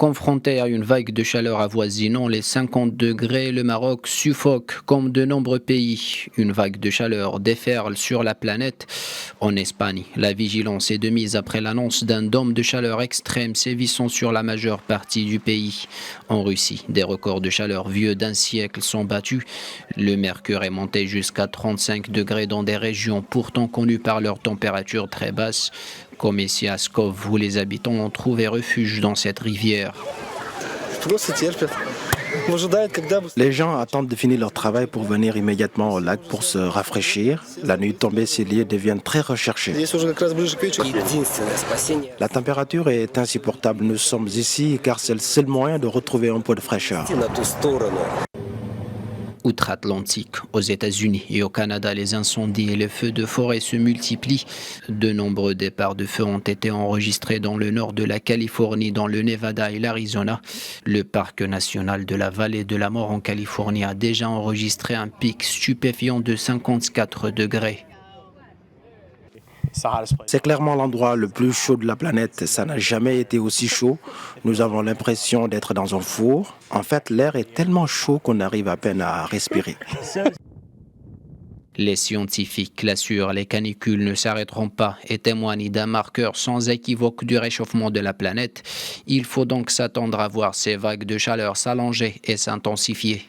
Confronté à une vague de chaleur avoisinant les 50 degrés, le Maroc suffoque comme de nombreux pays. Une vague de chaleur déferle sur la planète. En Espagne, la vigilance est de mise après l'annonce d'un dôme de chaleur extrême sévissant sur la majeure partie du pays. En Russie, des records de chaleur vieux d'un siècle sont battus. Le mercure est monté jusqu'à 35 degrés dans des régions pourtant connues par leur température très basse, comme ici à Pskov, où les habitants ont trouvé refuge dans cette rivière. Les gens attendent de finir leur travail pour venir immédiatement au lac pour se rafraîchir. La nuit tombée, ces lieux deviennent très recherchés. La température est insupportable. Nous sommes ici car c'est le seul moyen de retrouver un peu de fraîcheur. Outre-Atlantique, aux États-Unis et au Canada, les incendies et les feux de forêt se multiplient. De nombreux départs de feu ont été enregistrés dans le nord de la Californie, dans le Nevada et l'Arizona. Le parc national de la Vallée de la Mort en Californie a déjà enregistré un pic stupéfiant de 54 degrés. C'est clairement l'endroit le plus chaud de la planète. Ça n'a jamais été aussi chaud. Nous avons l'impression d'être dans un four. En fait, l'air est tellement chaud qu'on arrive à peine à respirer. Les scientifiques l'assurent, les canicules ne s'arrêteront pas et témoignent d'un marqueur sans équivoque du réchauffement de la planète. Il faut donc s'attendre à voir ces vagues de chaleur s'allonger et s'intensifier.